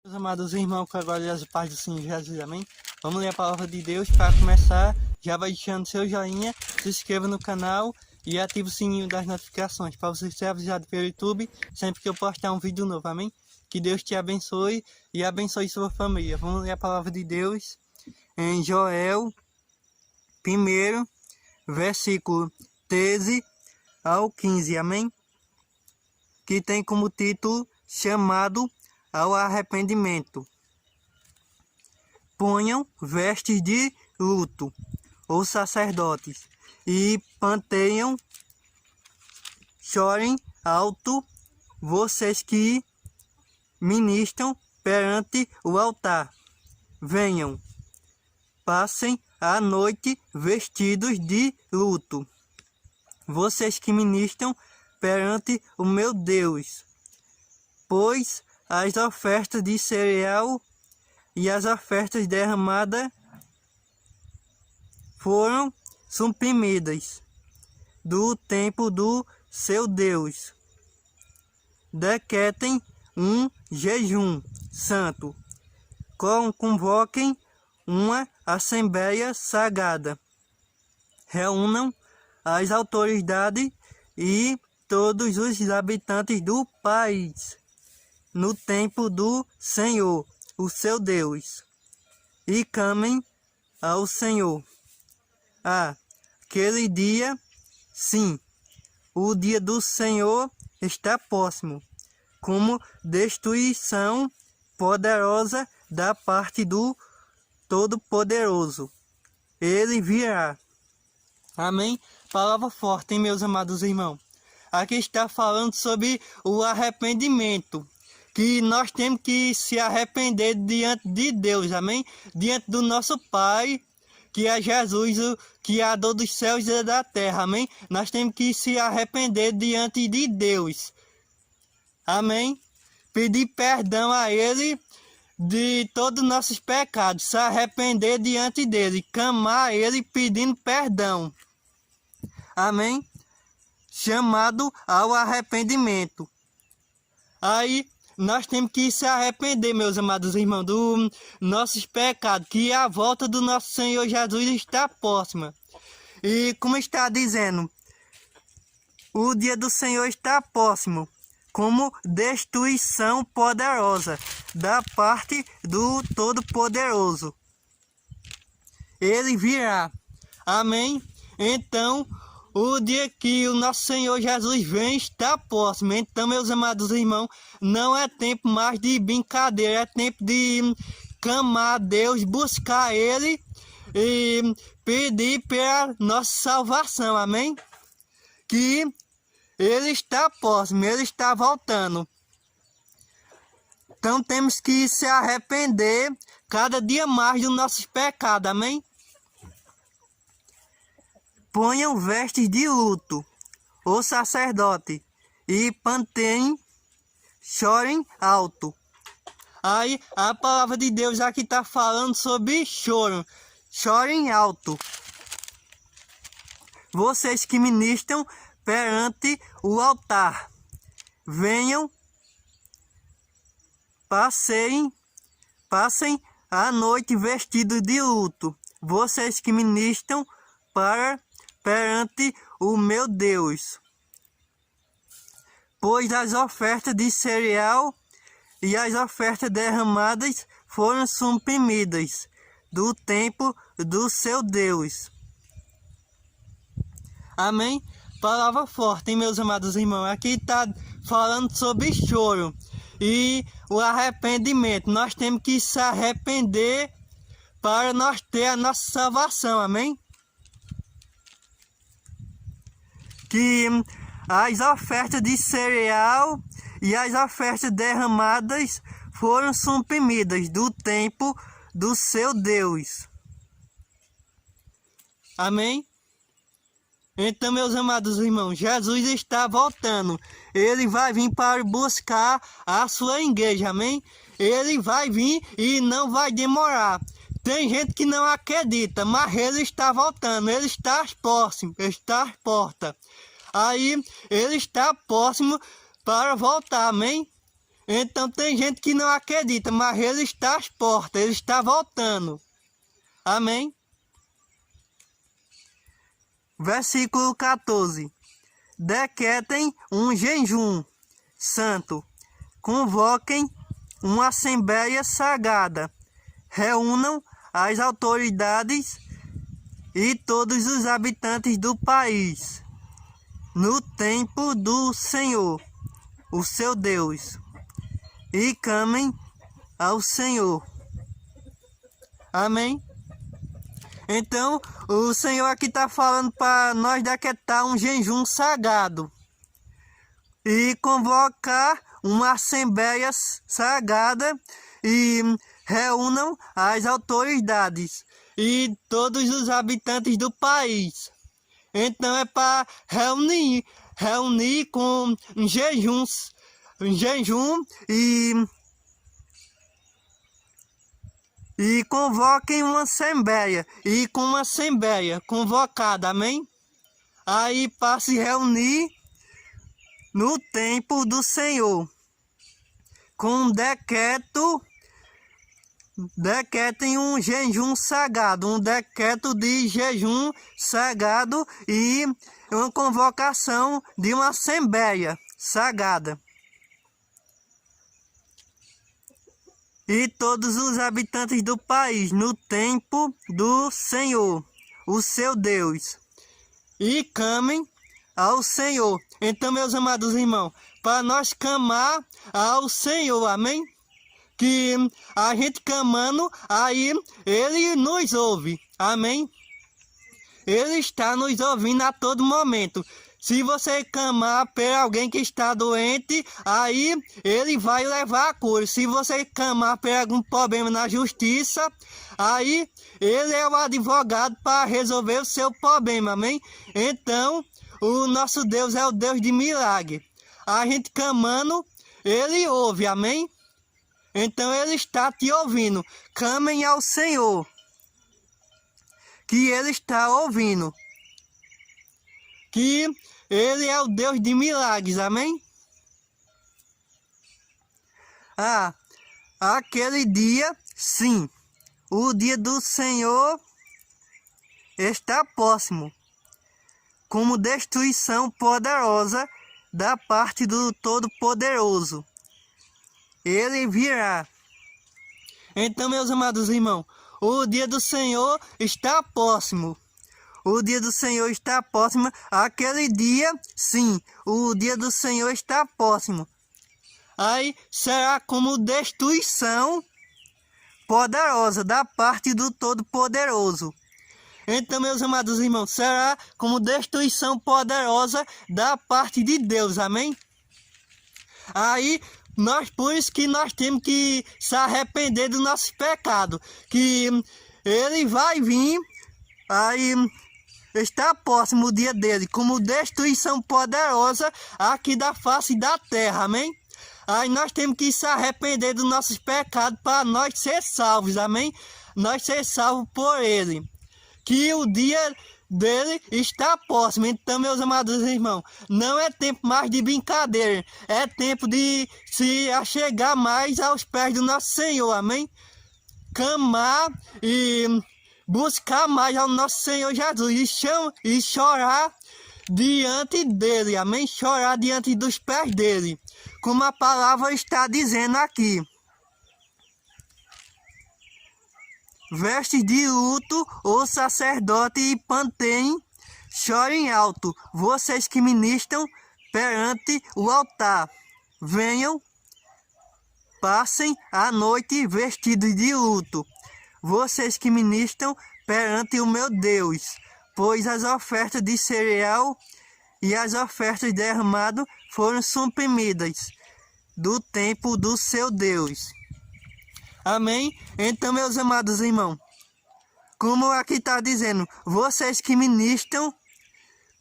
Meus amados irmãos, com a glória e as paz do Senhor Jesus, amém? Vamos ler a palavra de Deus. Para começar, já vai deixando seu joinha, se inscreva no canal e ative o sininho das notificações para você ser avisado pelo YouTube sempre que eu postar um vídeo novo, amém? Que Deus te abençoe e abençoe sua família. Vamos ler a palavra de Deus em Joel 1, versículo 13 ao 15, amém? Que tem como título chamado ao arrependimento. Ponham vestes de luto os sacerdotes e panteiam, chorem alto vocês que ministram perante o altar. Venham, passem a noite vestidos de luto, vocês que ministram perante o meu Deus, pois as ofertas de cereal e as ofertas derramadas foram suprimidas do templo do seu Deus. Decretem um jejum santo, convoquem uma assembleia sagrada, reúnam as autoridades e todos os habitantes do país no templo do Senhor, o seu Deus, e clamem ao Senhor. Aquele dia, sim, o dia do Senhor está próximo, como destruição poderosa da parte do Todo-Poderoso. Ele virá. Amém? Palavra forte, hein, meus amados irmãos? Aqui está falando sobre o arrependimento, que nós temos que se arrepender diante de Deus, amém? Diante do nosso Pai, que é Jesus, o Criador dos céus e da terra, amém? Nós temos que se arrepender diante de Deus, amém? Pedir perdão a Ele de todos os nossos pecados, se arrepender diante dEle, clamar a Ele pedindo perdão, amém? Chamado ao arrependimento. Aí, nós temos que se arrepender, meus amados irmãos, dos nossos pecados, que a volta do nosso Senhor Jesus está próxima. E como está dizendo, o dia do Senhor está próximo, como destruição poderosa da parte do Todo-Poderoso. Ele virá. Amém? Então, o dia que o nosso Senhor Jesus vem está próximo. Então, meus amados irmãos, não é tempo mais de brincadeira, é tempo de clamar a Deus, buscar Ele e pedir pela nossa salvação, amém? Que Ele está próximo, Ele está voltando. Então, temos que se arrepender cada dia mais dos nossos pecados, amém? Ponham vestes de luto o sacerdote e panteiem, chorem alto. Aí a palavra de Deus aqui está falando sobre choro. Chorem alto. Vocês que ministram perante o altar, venham, passem a noite vestidos de luto. Vocês que ministram perante o meu Deus, pois as ofertas de cereal e as ofertas derramadas foram suprimidas do templo do seu Deus. Amém? Palavra forte, hein, meus amados irmãos? Aqui está falando sobre choro e o arrependimento. Nós temos que se arrepender para nós ter a nossa salvação, amém? Que as ofertas de cereal e as ofertas derramadas foram suprimidas do templo do seu Deus. Amém? Então, meus amados irmãos, Jesus está voltando. Ele vai vir para buscar a sua igreja, amém? Ele vai vir e não vai demorar. Tem gente que não acredita, mas ele está voltando, ele está próximo, ele está à porta. Aí ele está próximo para voltar, amém? Então tem gente que não acredita, mas ele está às portas, ele está voltando. Amém? Versículo 14. Decretem um jejum santo, convoquem uma assembleia sagrada, reúnam as autoridades e todos os habitantes do país no templo do Senhor, o seu Deus, e clamem ao Senhor. Amém? Então, o Senhor aqui está falando para nós decretar um jejum sagrado e convocar uma assembleia sagrada e reúnam as autoridades e todos os habitantes do país. Então é para reunir com um jejum e convoquem uma assembleia, e com uma assembleia convocada, amém? Aí para se reunir no templo do Senhor, com um decretem um jejum sagrado, um decreto de jejum sagrado e uma convocação de uma assembleia sagrada. E todos os habitantes do país no templo do Senhor, o seu Deus, e clamem ao Senhor. Então, meus amados irmãos, para nós clamar ao Senhor, amém? Que a gente clamando, aí Ele nos ouve, amém? Ele está nos ouvindo a todo momento. Se você clamar por alguém que está doente, aí ele vai levar a cura. Se você clamar por algum problema na justiça, aí ele é o advogado para resolver o seu problema, amém? Então, o nosso Deus é o Deus de milagre. A gente clamando, ele ouve, amém? Então ele está te ouvindo. Clamem ao Senhor, que ele está ouvindo. Que ele é o Deus de milagres, amém? Aquele dia, sim, o dia do Senhor está próximo, como destruição poderosa da parte do Todo-Poderoso. Ele virá. Então, meus amados irmãos, o dia do Senhor está próximo. O dia do Senhor está próximo. Aquele dia, sim, o dia do Senhor está próximo. Aí será como destruição poderosa da parte do Todo-Poderoso. Então, meus amados irmãos, será como destruição poderosa da parte de Deus, amém? Aí, por isso que nós temos que se arrepender do nosso pecado, que ele vai vir, aí está próximo o dia dele, como destruição poderosa aqui da face da terra, amém? Aí nós temos que se arrepender dos nossos pecados para nós ser salvos, amém? Nós ser salvos por ele, que o dia dele está próximo. Então, meus amados irmãos, não é tempo mais de brincadeira, é tempo de se achegar mais aos pés do nosso Senhor, amém? Clamar e buscar mais ao nosso Senhor Jesus e chorar diante dele, amém? Chorar diante dos pés dele, como a palavra está dizendo aqui. Vestes de luto, o sacerdote e panteiem, chorem alto, vocês que ministram perante o altar. Venham, passem a noite vestidos de luto, vocês que ministram perante o meu Deus, pois as ofertas de cereal e as ofertas derramadas foram suprimidas do templo do seu Deus. Amém? Então, meus amados irmãos, como aqui está dizendo, vocês que ministram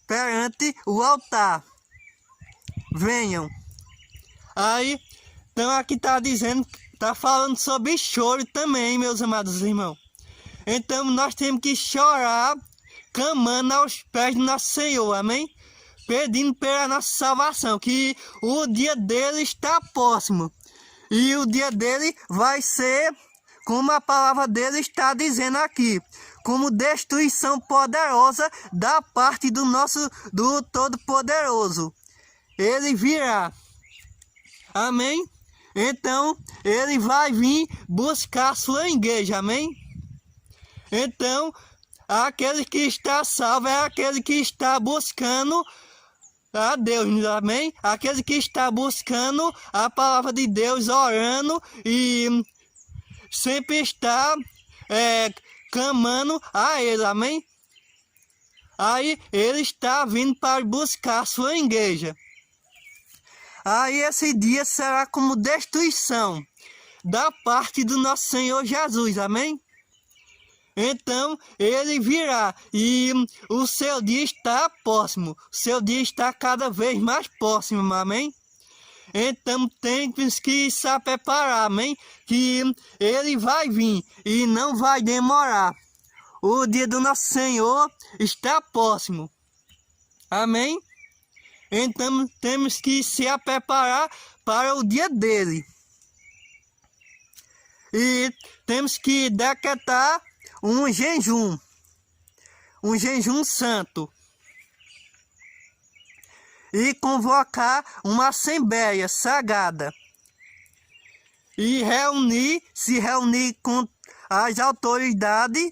perante o altar, venham. Aí, então aqui está dizendo, está falando sobre choro também, meus amados irmãos. Então, nós temos que chorar, clamando aos pés do nosso Senhor, amém? Pedindo pela nossa salvação, que o dia dele está próximo. E o dia dele vai ser, como a palavra dele está dizendo aqui, como destruição poderosa da parte do Todo-Poderoso. Ele virá. Amém? Então, ele vai vir buscar a sua igreja. Amém? Então, aquele que está salvo é aquele que está buscando a Deus, amém? Aquele que está buscando a palavra de Deus, orando e sempre está clamando a Ele, amém? Aí ele está vindo para buscar a sua igreja. Aí esse dia será como destruição da parte do nosso Senhor Jesus, amém? Então ele virá e o seu dia está próximo, o seu dia está cada vez mais próximo, amém? Então temos que se preparar, amém? Que ele vai vir e não vai demorar. O dia do nosso Senhor está próximo, amém? Então temos que se preparar para o dia dele. E temos que decretar um jejum santo, e convocar uma assembleia sagrada, e se reunir com as autoridades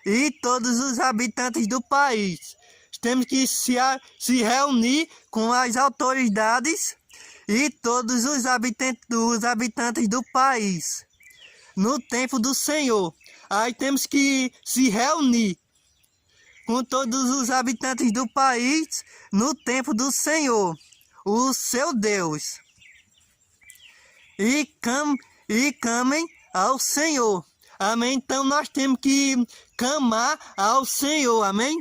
e todos os habitantes do país. Temos que se reunir com as autoridades e todos os habitantes do país no tempo do Senhor. Aí temos que se reunir com todos os habitantes do país no tempo do Senhor, o seu Deus. E clamem ao Senhor. Amém? Então nós temos que clamar ao Senhor. Amém?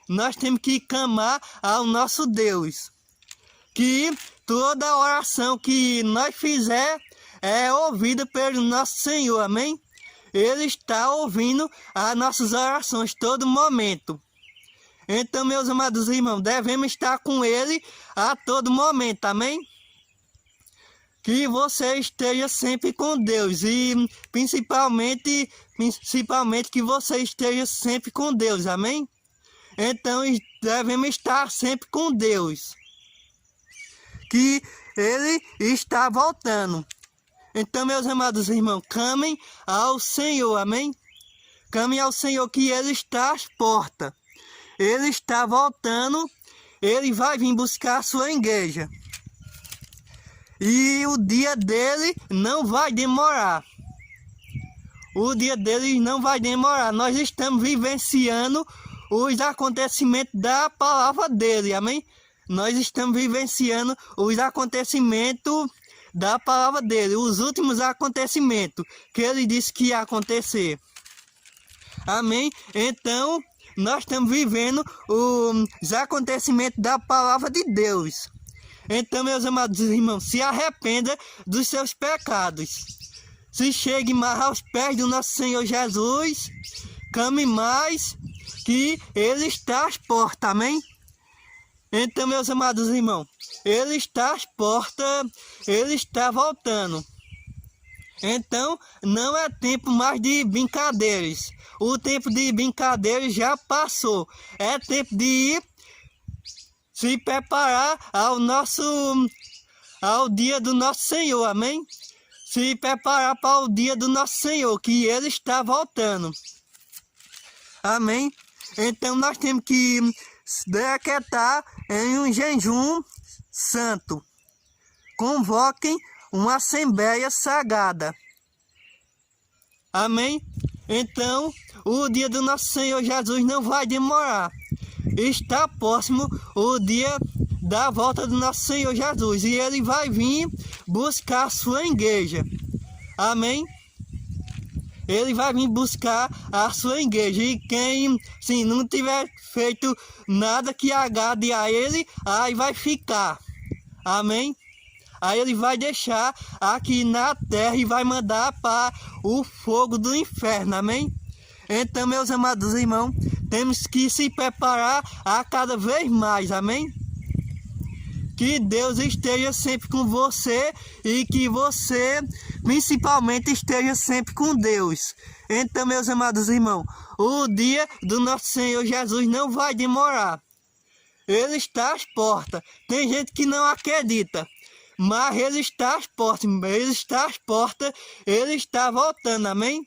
Nós temos que clamar ao nosso Deus. Que toda oração que nós fizer é ouvida pelo nosso Senhor. Amém? Ele está ouvindo as nossas orações todo momento. Então, meus amados irmãos, devemos estar com Ele a todo momento, amém? Que você esteja sempre com Deus e principalmente que você esteja sempre com Deus, amém? Então, devemos estar sempre com Deus, que Ele está voltando. Então, meus amados irmãos, clamem ao Senhor, amém? Clamem ao Senhor que Ele está às portas. Ele está voltando, Ele vai vir buscar a sua igreja. E o dia dele não vai demorar. O dia dele não vai demorar. Nós estamos vivenciando os acontecimentos da palavra dele, amém? Nós estamos vivenciando os acontecimentos da palavra dele, os últimos acontecimentos que ele disse que ia acontecer. Amém? Então, nós estamos vivendo os acontecimentos da palavra de Deus. Então, meus amados irmãos, se arrependa dos seus pecados. Se chegue mais aos pés do nosso Senhor Jesus, clame mais, que Ele está às portas, amém? Então, meus amados irmãos, Ele está às portas, Ele está voltando. Então, não é tempo mais de brincadeiras. O tempo de brincadeiras já passou. É tempo de se preparar ao dia do nosso Senhor, amém? Se preparar para o dia do nosso Senhor, que Ele está voltando. Amém? Então, nós temos que decretar em um jejum santo. Convoquem uma assembleia sagrada. Amém? Então, o dia do nosso Senhor Jesus não vai demorar. Está próximo o dia da volta do nosso Senhor Jesus. E Ele vai vir buscar a sua igreja. Amém? Ele vai vir buscar a sua igreja. E quem não tiver feito nada que agrade a Ele, aí vai ficar. Amém? Aí Ele vai deixar aqui na terra e vai mandar para o fogo do inferno. Amém? Então, meus amados irmãos, temos que se preparar a cada vez mais. Amém? Que Deus esteja sempre com você e que você, principalmente, esteja sempre com Deus. Então, meus amados irmãos, o dia do nosso Senhor Jesus não vai demorar. Ele está às portas. Tem gente que não acredita, mas ele está às portas. Ele está às portas, ele está voltando, amém?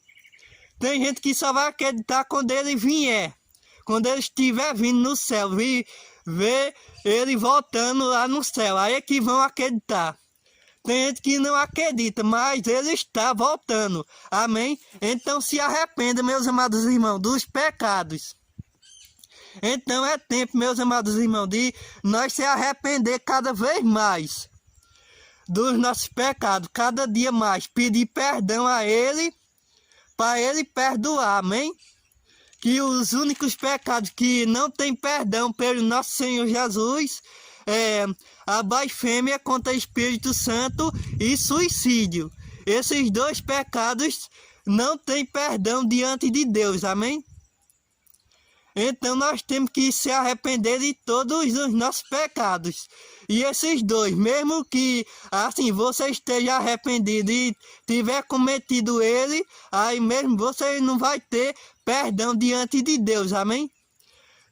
Tem gente que só vai acreditar quando ele vier. Quando ele estiver vindo no céu, ver ele voltando lá no céu, aí é que vão acreditar. Tem gente que não acredita, mas ele está voltando, amém? Então se arrependa, meus amados irmãos, dos pecados. Então é tempo, meus amados irmãos, de nós se arrepender cada vez mais dos nossos pecados, cada dia mais, pedir perdão a ele, para ele perdoar, amém? Que os únicos pecados que não tem perdão pelo nosso Senhor Jesus é a blasfêmia contra o Espírito Santo e suicídio. Esses dois pecados não tem perdão diante de Deus, amém? Então nós temos que se arrepender de todos os nossos pecados. E esses dois, mesmo que assim você esteja arrependido e tiver cometido ele, aí mesmo você não vai ter perdão diante de Deus, amém?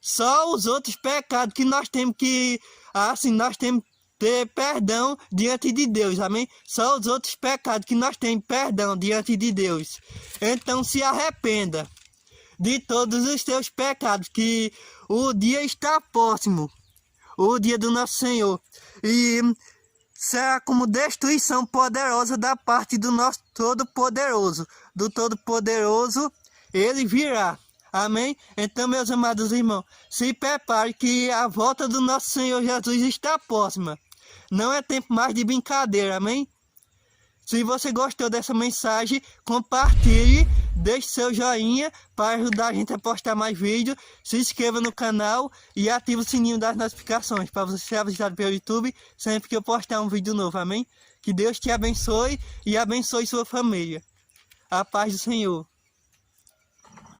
Só os outros pecados que nós temos que, assim, nós temos que ter perdão diante de Deus, amém? Só os outros pecados que nós temos perdão diante de Deus. Então se arrependa de todos os teus pecados, que o dia está próximo, o dia do nosso Senhor, e será como destruição poderosa da parte do nosso Todo-Poderoso. Do Todo-Poderoso ele virá, amém? Então, meus amados irmãos, se prepare que a volta do nosso Senhor Jesus está próxima. Não é tempo mais de brincadeira, amém? Se você gostou dessa mensagem, compartilhe, deixe seu joinha para ajudar a gente a postar mais vídeos. Se inscreva no canal e ative o sininho das notificações para você ser avisado pelo YouTube sempre que eu postar um vídeo novo, amém? Que Deus te abençoe e abençoe sua família. A paz do Senhor.